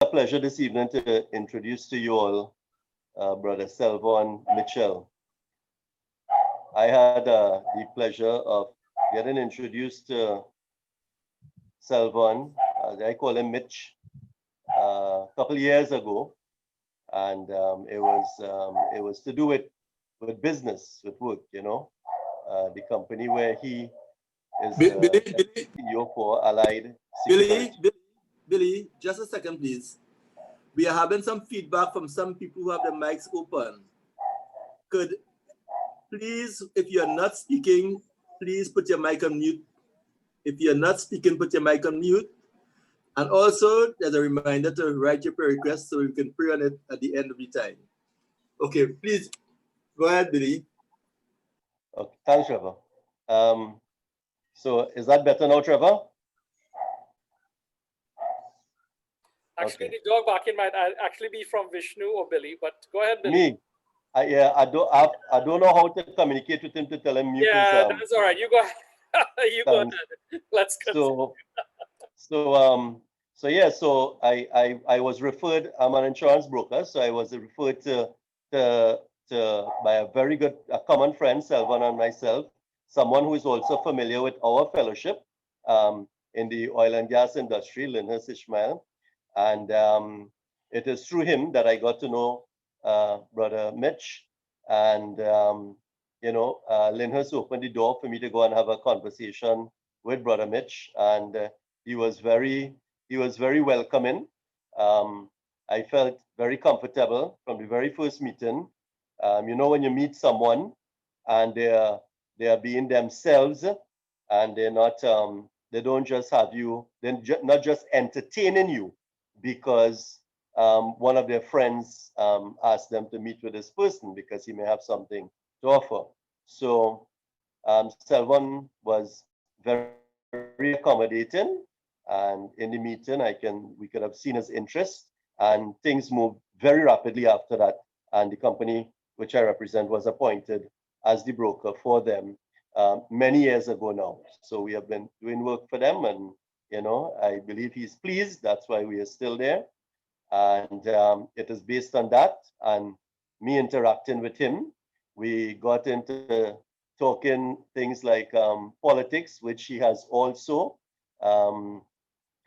a pleasure this evening to introduce to you all Brother Selvonne Mitchell. I had the pleasure of getting introduced to Selvonne, I call him Mitch, a couple years ago, and it was to do with business, with work, you know, the company where he is CEO for Allied Security. Billy, just a second, please. We are having some feedback from some people who have their mics open. Could please, if you're not speaking, please put your mic on mute. If you're not speaking, put your mic on mute. And also, there's a reminder to write your prayer request so we can pray on it at the end of the time. Okay, please go ahead, Billy. Okay, thanks, Trevor. So is that better now, Trevor? Actually, the dog barking might actually be from Vishnu or Billy, but go ahead, Billy. Me? I don't know how to communicate with him to tell him mute. Yeah, that's all right. You go ahead. You go ahead. Let's continue. So I was referred. I'm an insurance broker, so I was referred to by a very good common friend, Selvonne, and myself, someone who is also familiar with our fellowship in the oil and gas industry, Linhas Ishmael. And it is through him that I got to know Brother Mitch. And, you know, Linhas opened the door for me to go and have a conversation with Brother Mitch. And he was very welcoming. I felt very comfortable from the very first meeting. You know, when you meet someone and they are being themselves and they're not, they don't just have you, they're not just entertaining you because one of their friends asked them to meet with this person because he may have something to offer. So Selvonne was very accommodating, and in the meeting we could have seen his interest, and things moved very rapidly after that, and the company which I represent was appointed as the broker for them many years ago now. So we have been doing work for them, and you know, I believe he's pleased. That's why we are still there. And it is based on that and me interacting with him. We got into talking things like politics, which he has also.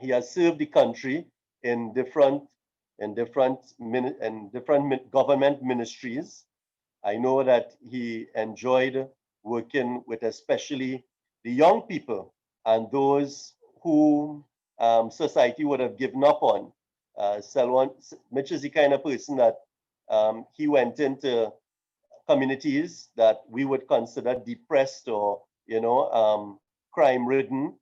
He has served the country in different government ministries. I know that he enjoyed working with especially the young people and those who society would have given up on. Selvonne, Mitch is the kind of person that he went into communities that we would consider depressed or, you know, crime-ridden.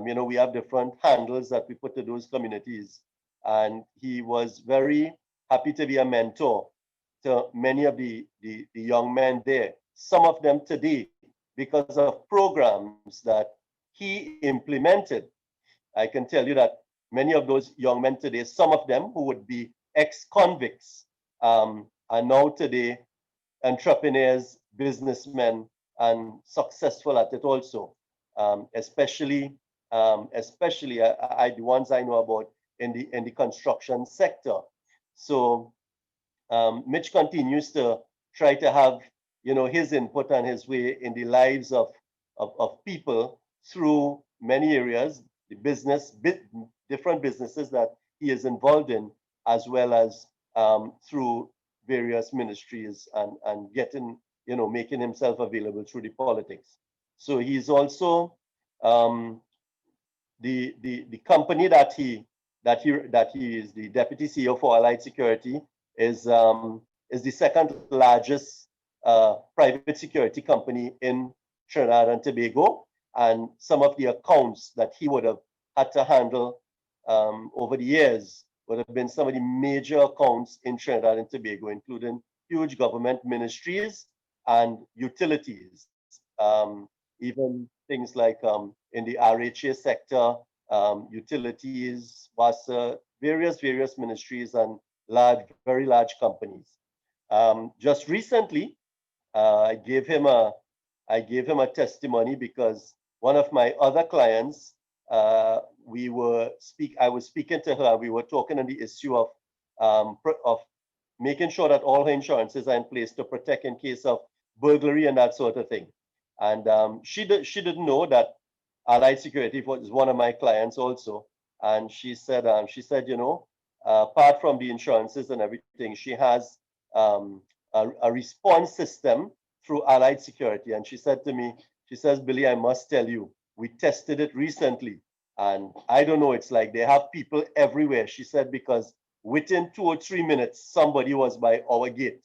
You know, we have different handles that we put to those communities. And he was very happy to be a mentor to many of the young men there. Some of them today, because of programs that he implemented. I can tell you that many of those young men today, some of them who would be ex-convicts, are now today entrepreneurs, businessmen, and successful at it also. Especially the ones I know about in the construction sector. So Mitch continues to try to have, you know, his input and his way in the lives of people through many areas, the different businesses that he is involved in, as well as through various ministries and getting, you know, making himself available through the politics. So he's also the company that he is the deputy CEO for Allied Security is the second largest private security company in Trinidad and Tobago, and some of the accounts that he would have had to handle over the years would have been some of the major accounts in Trinidad and Tobago, including huge government ministries and utilities, even things like in the RHA sector, utilities, WASA, various ministries and very large companies. Just recently, I gave him a testimony because one of my other clients I was speaking to her. We were talking on the issue of making sure that all her insurances are in place to protect in case of burglary and that sort of thing. And she didn't know that Allied Security is one of my clients also. And she said, you know, apart from the insurances and everything, she has a response system through Allied Security. And she said to me, she says, Billy, I must tell you, we tested it recently. And I don't know, it's like they have people everywhere. She said, because within 2 or 3 minutes, somebody was by our gate.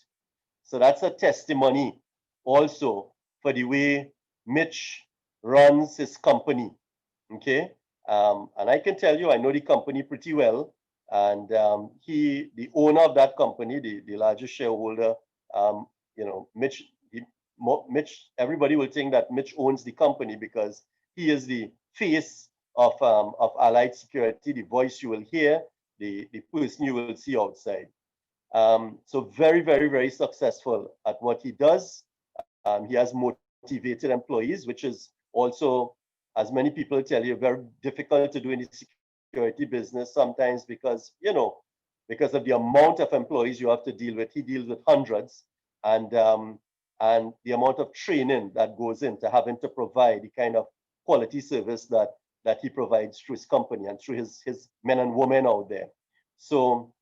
So that's a testimony also for the way Mitch runs his company. Okay. And I can tell you, I know the company pretty well. And the owner of that company, the largest shareholder, you know, Mitch, everybody will think that Mitch owns the company because he is the face of Allied Security, the voice you will hear, the person you will see outside. So very, very, very successful at what he does. He has motivated employees, which is also, as many people tell you, very difficult to do in the security business sometimes because, you know, because of the amount of employees you have to deal with. He deals with hundreds, and the amount of training that goes into having to provide the kind of quality service that he provides through his company and through his men and women out there. So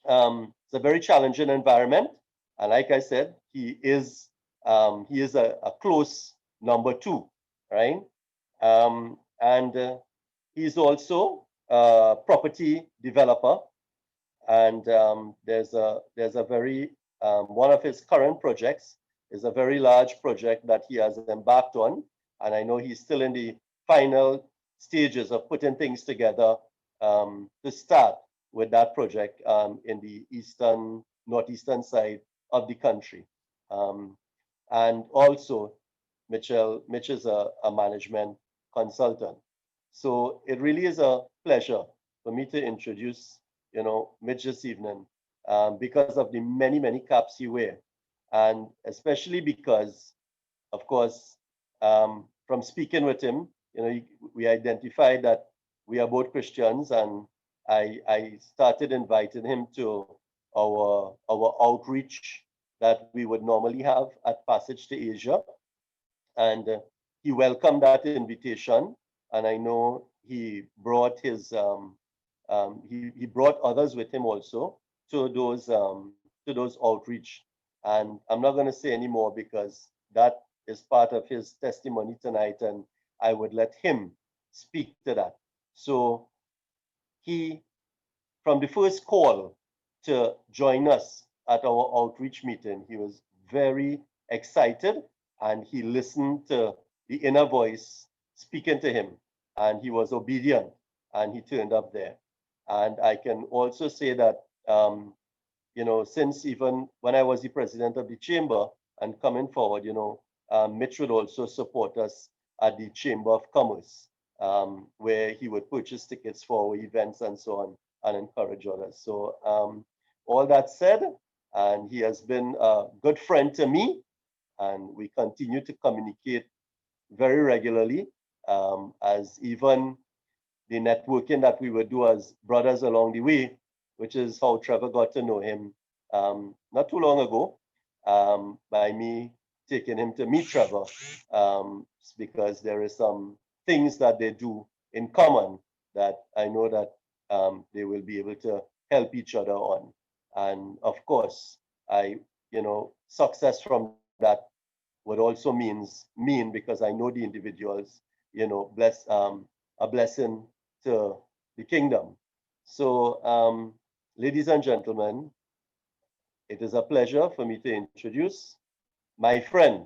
it's a very challenging environment. And like I said, he is a close number 2, right? And he's also a property developer. And there's a very, one of his current projects is a very large project that he has embarked on. And I know he's still in the final stages of putting things together to start with that project in the northeastern side of the country. And also, Mitch is a management consultant. So it really is a pleasure for me to introduce, you know, Mitch this evening because of the many, many caps he wears. And especially because, of course, from speaking with him, you know, we identified that we are both Christians, and I started inviting him to our outreach that we would normally have at Passage to Asia. And he welcomed that invitation. And I know he brought his, he brought others with him also to those outreach. And I'm not going to say any more because that is part of his testimony tonight, and I would let him speak to that. So he, from the first call to join us at our outreach meeting, he was very excited, and he listened to the inner voice speaking to him, and he was obedient, and he turned up there. And I can also say that, you know, since even when I was the president of the chamber and coming forward, you know, Mitch would also support us at the Chamber of Commerce, where he would purchase tickets for our events and so on and encourage others. So all that said, and he has been a good friend to me, and we continue to communicate very regularly, as even the networking that we would do as brothers along the way, which is how Trevor got to know him not too long ago, by me taking him to meet Trevor, because there is some things that they do in common that I know that they will be able to help each other on. And of course, you know, success from that would also mean because I know the individuals, you know, a blessing to the kingdom. So, ladies and gentlemen, it is a pleasure for me to introduce my friend,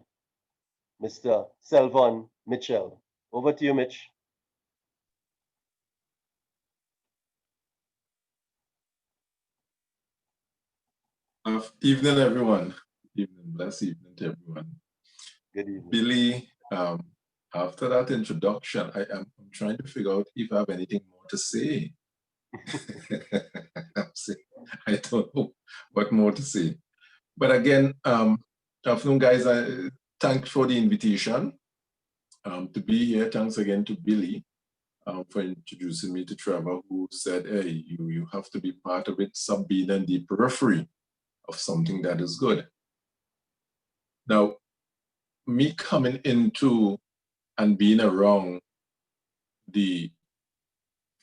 Mr. Selvonne Mitchell. Over to you, Mitch. Evening, everyone. Evening, blessed evening to everyone. Good evening. Billy, after that introduction, I'm trying to figure out if I have anything more to say. I don't know what more to say. But again, afternoon, guys. Thanks for the invitation to be here. Thanks again to Billy for introducing me to Trevor, who said, hey, you have to be part of it, some being in the periphery of something that is good. Now, me coming into and being around the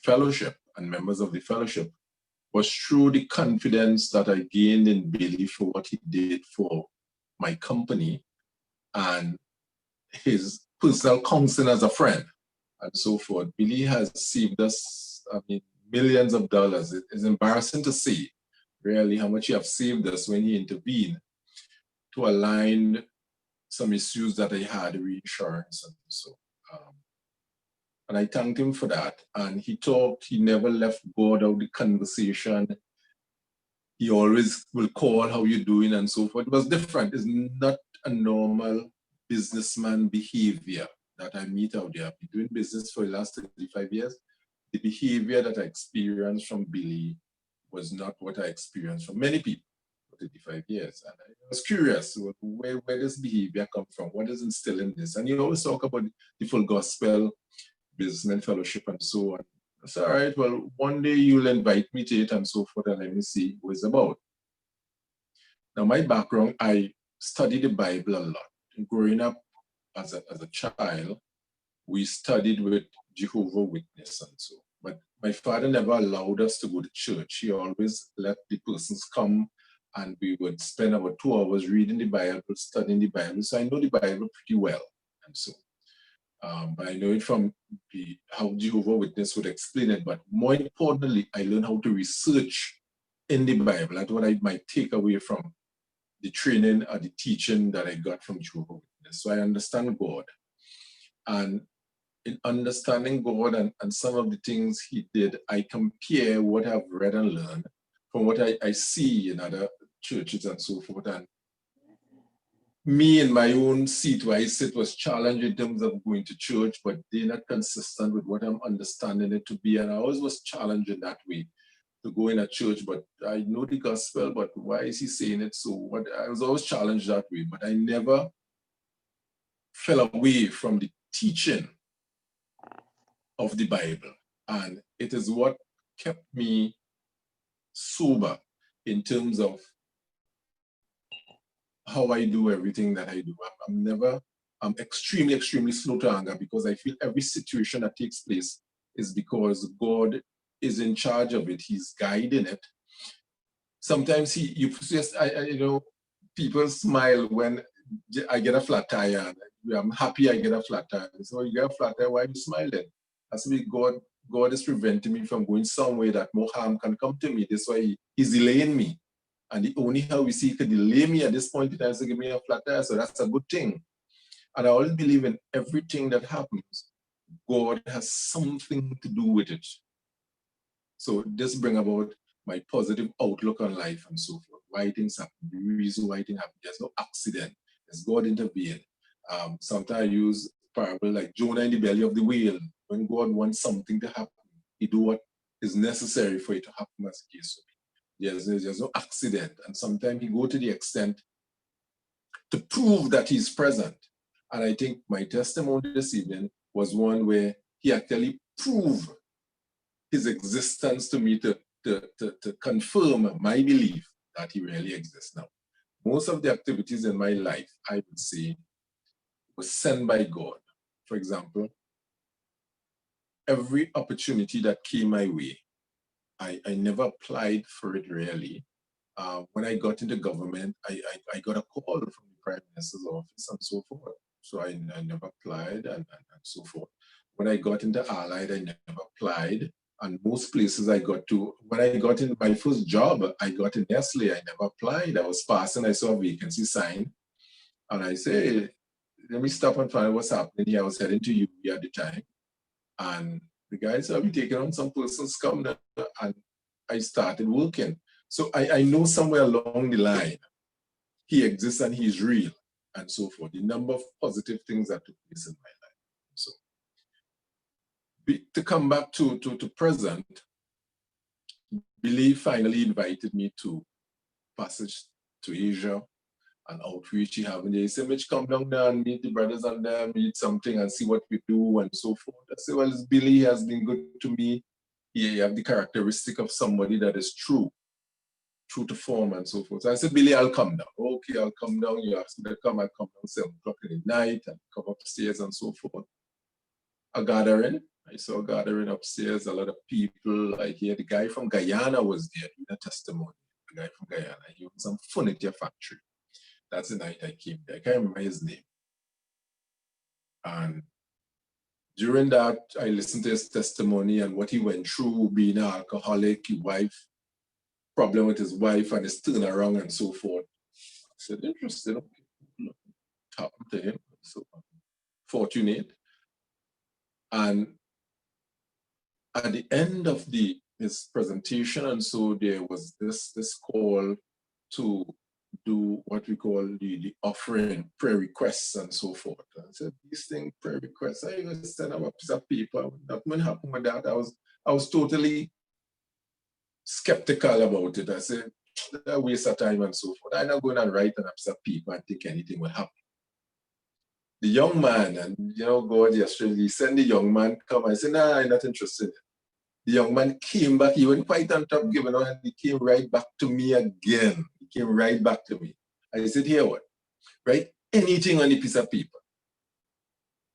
fellowship and members of the fellowship was through the confidence that I gained in Billy for what he did for my company and his personal counseling as a friend and so forth. Billy has saved us, I mean, millions of dollars. It is embarrassing to see really how much he has saved us when he intervened to align some issues that I had, reinsurance and so. And I thanked him for that. And he talked, he never left God out of the conversation. He always will call, how you doing and so forth. It was different. It's not a normal businessman behavior that I meet out there. I've been doing business for the last 35 years. The behavior that I experienced from Billy was not what I experienced from many people for 35 years. And I was curious, where does behavior come from? What is instilled in this? And you always talk about the full gospel, businessman fellowship and so on. I said, all right, well, one day you'll invite me to it and so forth, and let me see what it's about. Now, my background, I studied the Bible a lot. Growing up as a child, we studied with Jehovah's Witness and so. But my father never allowed us to go to church. He always let the persons come and we would spend about 2 hours reading the Bible, studying the Bible. So I know the Bible pretty well and so. But I know it from how Jehovah's Witness would explain it. But more importantly, I learned how to research in the Bible. That's what I might take away from the training or the teaching that I got from Jehovah's Witness. So I understand God. And in understanding God and some of the things he did, I compare what I've read and learned from what I see in other churches and so forth. And me in my own seat where I sit was challenged in terms of going to church, but they're not consistent with what I'm understanding it to be. And I always was challenged in that way to go in a church, but I know the gospel, but why is he saying it? So what I was always challenged that way, but I never fell away from the teaching of the Bible. And it is what kept me sober in terms of how I do everything that I do. I'm extremely, extremely slow to anger because I feel every situation that takes place is because God is in charge of it. He's guiding it. Sometimes people smile when I get a flat tire. I'm happy I get a flat tire. So you get a flat tire, why are you smiling? That's because God is preventing me from going somewhere that more harm can come to me. That's why he's delaying me. And the only how we see he could delay me at this point in time is to give me a flat tire. So that's a good thing. And I always believe in everything that happens, God has something to do with it. So this brings about my positive outlook on life and so forth. Why things happen, the reason why things happen. There's no accident. There's God intervened. Sometimes I use parable like Jonah in the belly of the whale. When God wants something to happen, he do what is necessary for it to happen as the case. There's no accident. And sometimes he go to the extent to prove that he's present. And I think my testimony this evening was one where he actually proved his existence to me to confirm my belief that he really exists. Now, most of the activities in my life, I would say, was sent by God. For example, every opportunity that came my way, I never applied for it really. When I got into government, I got a call from the Prime Minister's office and so forth. So I never applied and so forth. When I got into Allied, I never applied. And most places I got to, when I got in my first job, I got in Nestle, I never applied. I was passing, I saw a vacancy sign. And I say, let me stop and find out what's happening here. I was heading to UB at the time. And the guy said, I'll be taking on some persons come now. And I started working. So I know somewhere along the line, he exists and he's real and so forth. The number of positive things that took place in my life. So to come back to present, Billy finally invited me to passage to Asia. an outreach he having there. He said, Mitch, come down there and meet the brothers and there, meet something and see what we do and so forth. I said, well, Billy has been good to me. He have the characteristic of somebody that is true to form and so forth. So I said, Billy, I'll come down. Okay, I'll come down. You ask me to come, I'll come down 7 o'clock in the night and come upstairs and so forth. A gathering. I saw a gathering upstairs, a lot of people. I hear the guy from Guyana was there in a testimony. The guy from Guyana. He owned some furniture factory. That's the night I came there. I can't remember his name. And during that, I listened to his testimony and what he went through, being an alcoholic, his wife, problem with his wife and his turnaround and so forth. I said, interesting. Okay. Happened to him. So fortunate. And at the end of his presentation, and so there was this call to do what we call the offering, prayer requests and so forth. I said, these things, prayer requests, I just send up a piece of paper. Nothing happened with that. I was totally skeptical about it. I said, a waste of time and so forth. I'm not going to write on a piece of paper and think anything will happen. The young man, and you know, God yesterday, he sent the young man come. I said, nah, I'm not interested. The young man came back, he went quite on top giving out, and he came right back to me again. He came right back to me. I said, here what? Write anything on a piece of paper.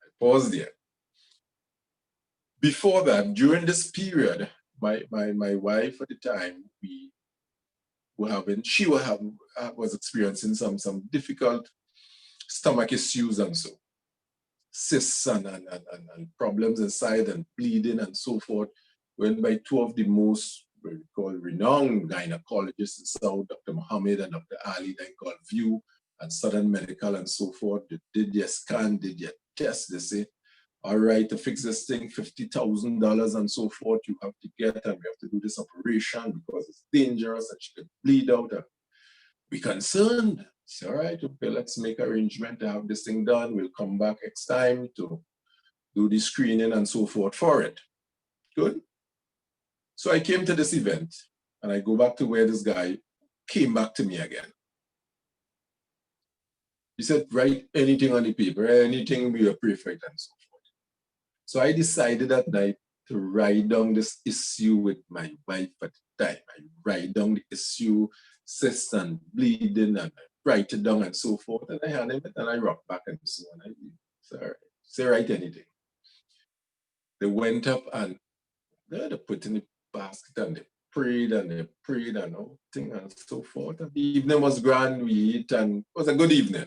I paused there. Before that, during this period, my wife at the time, was experiencing some difficult stomach issues and so. Cysts and problems inside and bleeding and so forth. Went by 2 of the most renowned gynecologists in South, Dr. Mohammed and Dr. Ali, they called View and Southern Medical and so forth. They did their scan, did their test. They say, all right, to fix this thing, $50,000 and so forth, you have to get, and we have to do this operation because it's dangerous and she could bleed out. And we're concerned. Say, all right, okay, let's make arrangement to have this thing done. We'll come back next time to do the screening and so forth for it. Good. So I came to this event and I go back to where this guy came back to me again. He said, write anything on the paper, anything we will pray for it and so forth. So I decided that night to write down this issue with my wife at the time. I write down the issue, cysts and bleeding, and I write it down and so forth. And I hand him it and I rock back and so on. I said, all right, say write anything. They went up and they put in the basket and they prayed and all thing and so forth. And the evening was grand, we eat, and it was a good evening.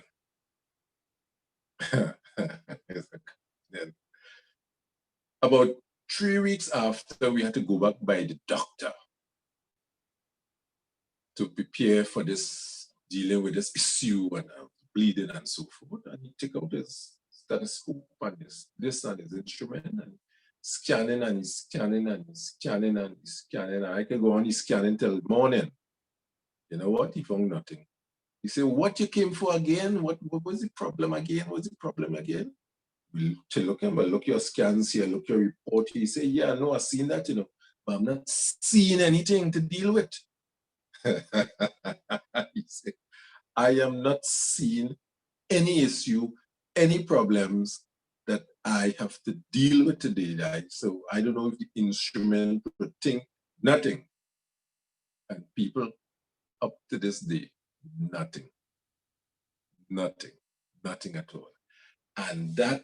About 3 weeks after, we had to go back by the doctor to prepare for this, dealing with this issue and bleeding and so forth. And he took out his stethoscope and this and his instrument and scanning and he's scanning and he's scanning and he's scanning. And I could go on, he's scanning till morning. You know what? He found nothing. He said, what you came for again? What was the problem again? What's the problem again? We'll look him, but look your scans here, look your report. He said, yeah, no, I've seen that, you know, but I'm not seeing anything to deal with. He said, I am not seeing any issue, any problems that I have to deal with today. So I don't know if the instrument would think nothing. And people up to this day, nothing at all. And that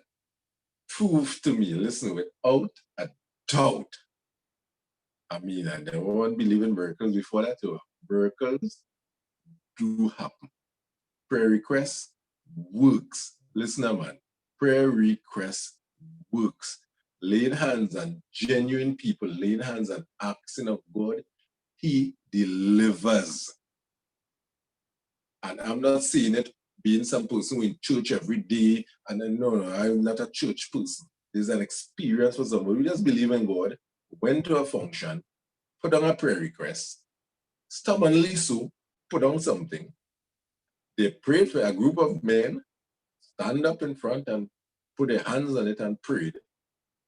proved to me, listen, without a doubt, I mean, I never want to believe in miracles before that. Miracles do happen. Prayer requests works. Listen, man, prayer requests works. Laying hands on genuine people, laying hands on asking of God, He delivers. And I'm not saying it being some person who in church every day, and then, no, I'm not a church person. There's an experience for somebody. We just believe in God, went to a function, put down a prayer request, stubbornly so, put down something. They prayed for a group of men, stand up in front and put their hands on it and prayed.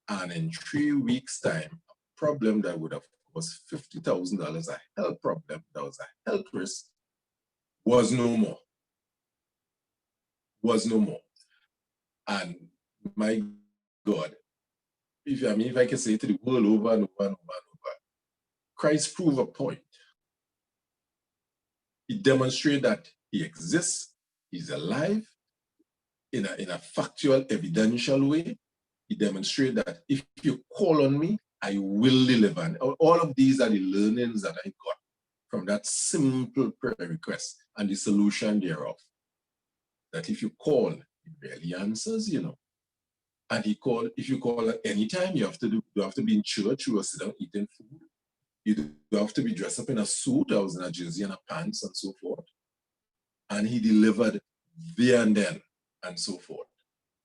And in 3 weeks' time, a problem that would have cost $50,000, a health problem, that was a health risk, was no more. was no more. And my God, if I can say to the world over and over and over and over, Christ proved a point. He demonstrated that he exists, he's alive in a factual, evidential way. He demonstrated that if you call on me, I will deliver. And all of these are the learnings that I got from that simple prayer request and the solution thereof. That if you call, he really answers, you know. And if you call at any time, you have to be in church, you will sit down eating food. You have to be dressed up in a suit. I was in a jersey and a pants and so forth. And he delivered there and then and so forth.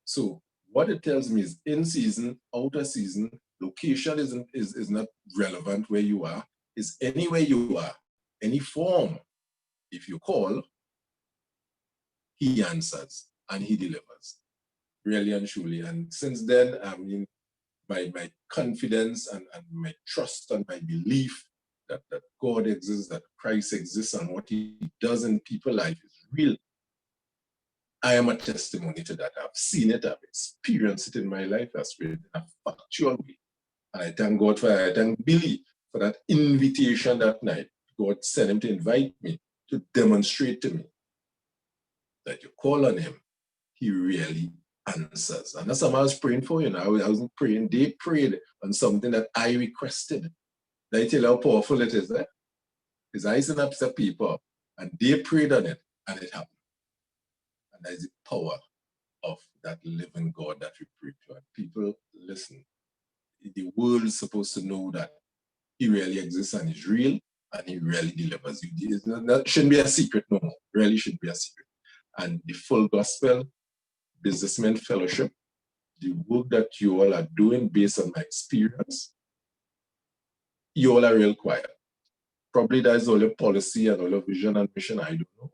So what it tells me is in season, out of season, location is not relevant where you are. It's anywhere you are, any form. If you call, he answers and he delivers, really and truly. And since then, I mean, my confidence and my trust and my belief that God exists, that Christ exists, and what he does in people's life is real. I am a testimony to that. I've seen it, I've experienced it in my life as well in a factual way. And I thank God for it. I thank Billy for that invitation that night. God sent him to invite me, to demonstrate to me that you call on him, he really answers. And that's what I was praying for, you know. I wasn't praying, they prayed on something that I requested. Did I tell you how powerful it is, eh? His eyes and ups of people, and they prayed on it, and it happened. And that is the power of that living God that we pray to. And people, listen, the world is supposed to know that he really exists and is real, and he really delivers you. That shouldn't be a secret no more. Really shouldn't be a secret. And the full gospel, businessmen fellowship, the work that you all are doing based on my experience, you all are real quiet. Probably that is all your policy and all your vision and mission, I don't know.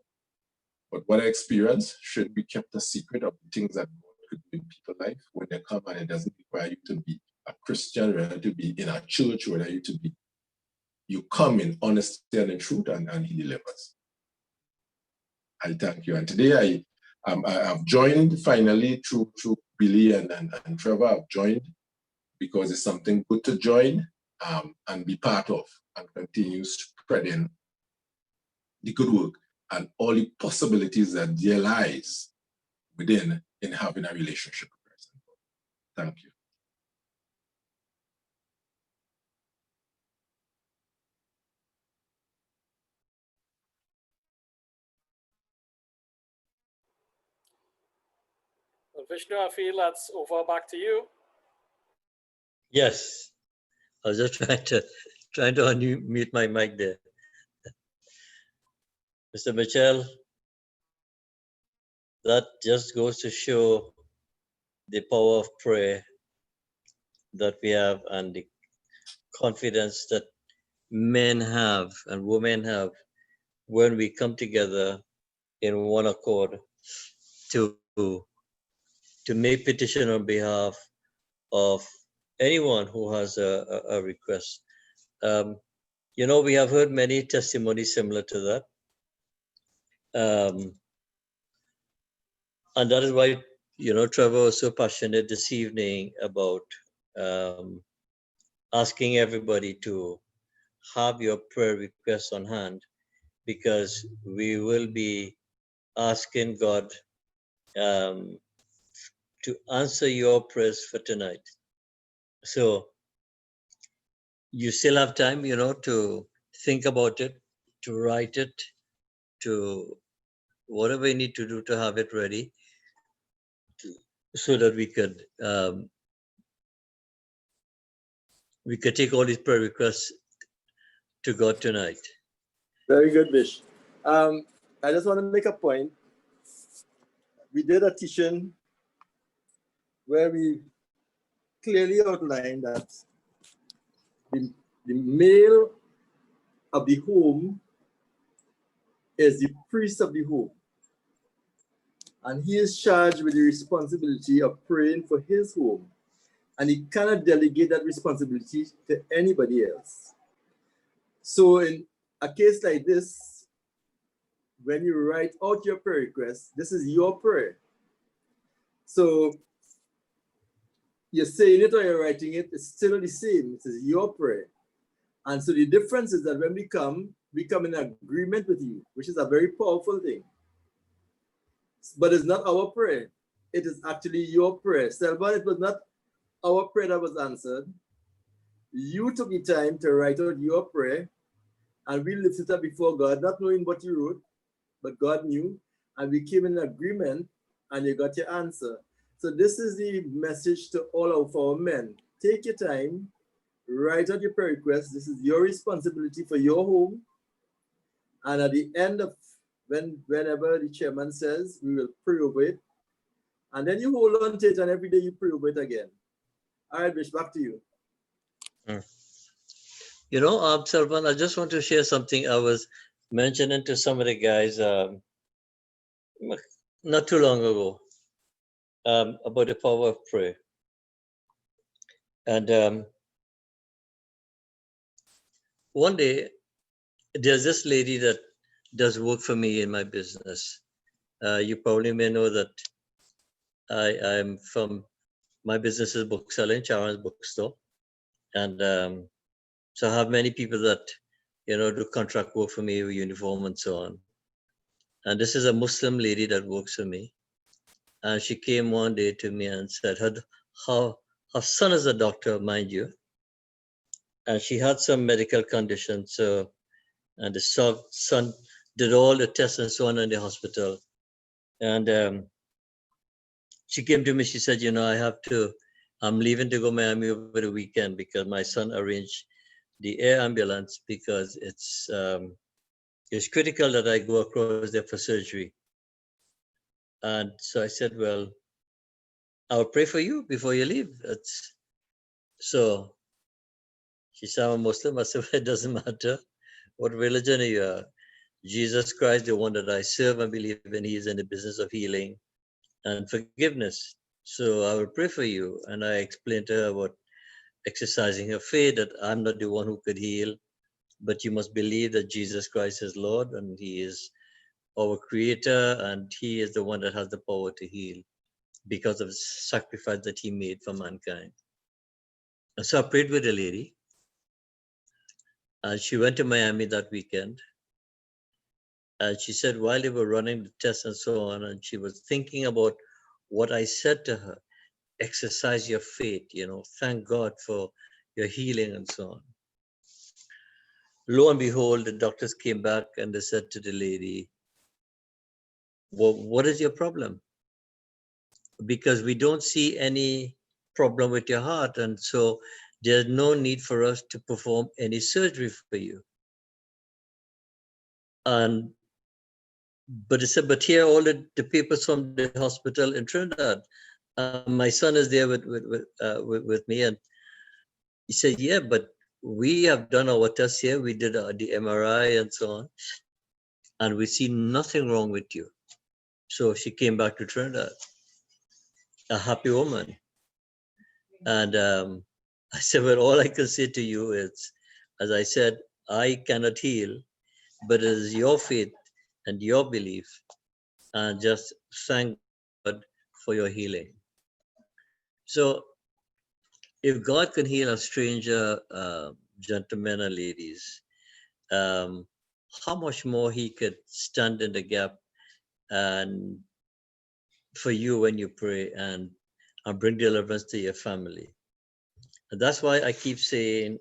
But what I experience should be kept a secret of the things that God could do in people's life when they come, and it doesn't require you to be a Christian, whether to be in a church, whether you to be. You come in honesty and in truth, and he delivers. I thank you. And today I've joined finally through Billy and Trevor. I've joined because it's something good to join and be part of and continue spreading the good work and all the possibilities that there lies within in having a relationship with Christ. Thank you. Well, Vishnu, I feel that's over. Back to you. Yes, I was just trying to unmute my mic there. Mr. Mitchell, that just goes to show the power of prayer that we have and the confidence that men have and women have when we come together in one accord to make petition on behalf of anyone who has a request. You know, we have heard many testimonies similar to that. And that is why, you know, Trevor was so passionate this evening about asking everybody to have your prayer requests on hand, because we will be asking God to answer your prayers for tonight. So you still have time, you know, to think about it, to write it, to whatever you need to do to have it ready, so that we could take all these prayer requests to God tonight. Very good, Bish. I just want to make a point. We did a teaching where we clearly outlined that the male of the home is the priest of the home. And he is charged with the responsibility of praying for his home. And he cannot delegate that responsibility to anybody else. So in a case like this, when you write out your prayer request, this is your prayer. So you're saying it or you're writing it, it's still the same. It is your prayer. And so the difference is that when we come in agreement with you, which is a very powerful thing. But it's not our prayer. It is actually your prayer. Selvonne, it was not our prayer that was answered. You took the time to write out your prayer, and we lifted it up before God, not knowing what you wrote, but God knew, and we came in agreement, and you got your answer. So this is the message to all of our men. Take your time, write out your prayer request. This is your responsibility for your home. And at the end of whenever the chairman says, we will pray over it. And then you hold on to it, and every day you pray over it again. All right, Bish, back to you. You know, Selvonne, I just want to share something I was mentioning to some of the guys not too long ago about the power of prayer. And one day, there's this lady that does work for me in my business. You probably may know that I'm from, my business is bookselling, Chaguanas bookstore. And so I have many people that, you know, do contract work for me with uniform and so on. And this is a Muslim lady that works for me. And she came one day to me and said, her son is a doctor, mind you. And she had some medical condition. So, and the son did all the tests and so on in the hospital. And she came to me, she said, you know, I'm leaving to go to Miami over the weekend because my son arranged the air ambulance because it's critical that I go across there for surgery. And so I said, well, I'll pray for you before you leave. So she said, I'm a Muslim. I said, well, it doesn't matter what religion you are. Jesus Christ, the one that I serve and believe in, he is in the business of healing and forgiveness. So I will pray for you. And I explained to her about exercising her faith, that I'm not the one who could heal, but you must believe that Jesus Christ is Lord and he is our creator and he is the one that has the power to heal because of the sacrifice that he made for mankind. And so I prayed with the lady. And she went to Miami that weekend. And she said, while they were running the tests and so on, and she was thinking about what I said to her, exercise your faith, you know, thank God for your healing and so on. Lo and behold, the doctors came back and they said to the lady, well, what is your problem? Because we don't see any problem with your heart. And so there's no need for us to perform any surgery for you. But they said, but here are all the papers from the hospital in Trinidad. My son is there with me. And he said, yeah, but we have done our tests here. We did the MRI and so on. And we see nothing wrong with you. So she came back to Trinidad, a happy woman. And I said, well, all I can say to you is, as I said, I cannot heal, but it is your faith and your belief. And just thank God for your healing. So if God can heal a stranger, gentlemen and ladies, how much more he could stand in the gap and for you when you pray and bring deliverance to your family. And that's why I keep saying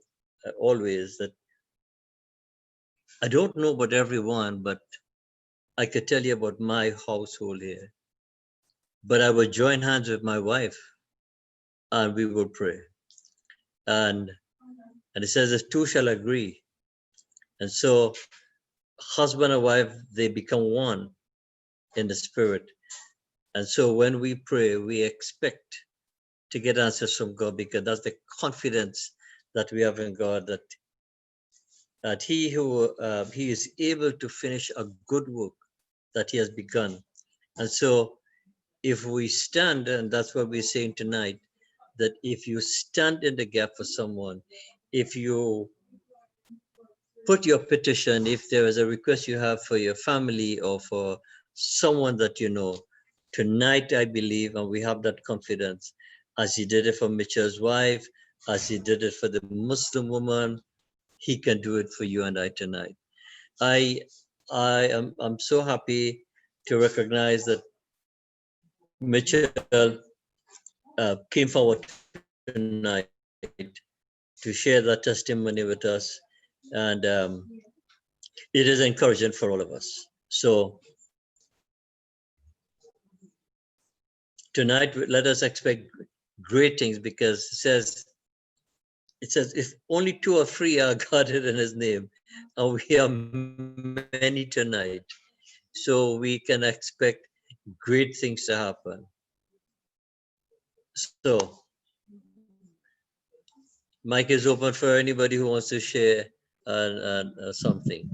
always that I don't know about everyone, but I could tell you about my household here. But I would join hands with my wife and we will pray. And it says, if two shall agree. And so husband and wife, they become one in the spirit. And so when we pray, we expect to get answers from God because that's the confidence that we have in God, that he is able to finish a good work that he has begun. And so if we stand, and that's what we're saying tonight, that if you stand in the gap for someone, if you put your petition, if there is a request you have for your family or for someone that you know, tonight, I believe, and we have that confidence, as he did it for Mitchell's wife, as he did it for the Muslim woman, he can do it for you and I tonight. I'm so happy to recognize that Mitchell came forward tonight to share that testimony with us, and it is encouraging for all of us. So tonight, let us expect great things, because it says, if only 2 or 3 are gathered in his name, and we are many tonight, so we can expect great things to happen. So, mic is open for anybody who wants to share something.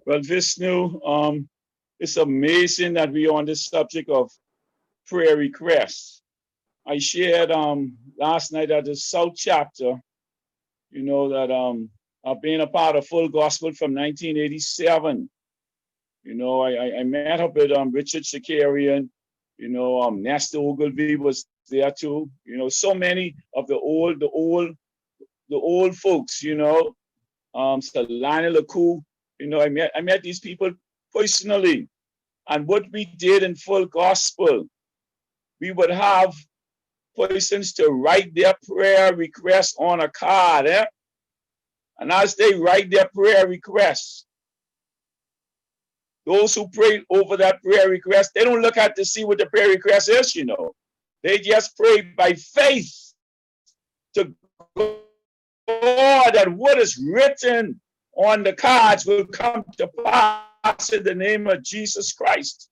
Well, Vishnu, it's amazing that we are on this subject of prayer requests. I shared last night at the South Chapter, you know, that I've been a part of Full Gospel from 1987. You know, I met up with Richard Shakarian, you know, Nestor Ogilvie was there too. You know, so many of the old folks, you know, Lionel Lacoux, you know, I met these people personally. And what we did in Full Gospel, we would have persons to write their prayer requests on a card, and as they write their prayer requests, those who pray over that prayer request, they don't look at to see what the prayer request is, you know. They just pray by faith to God that what is written on the cards will come to pass in the name of Jesus Christ.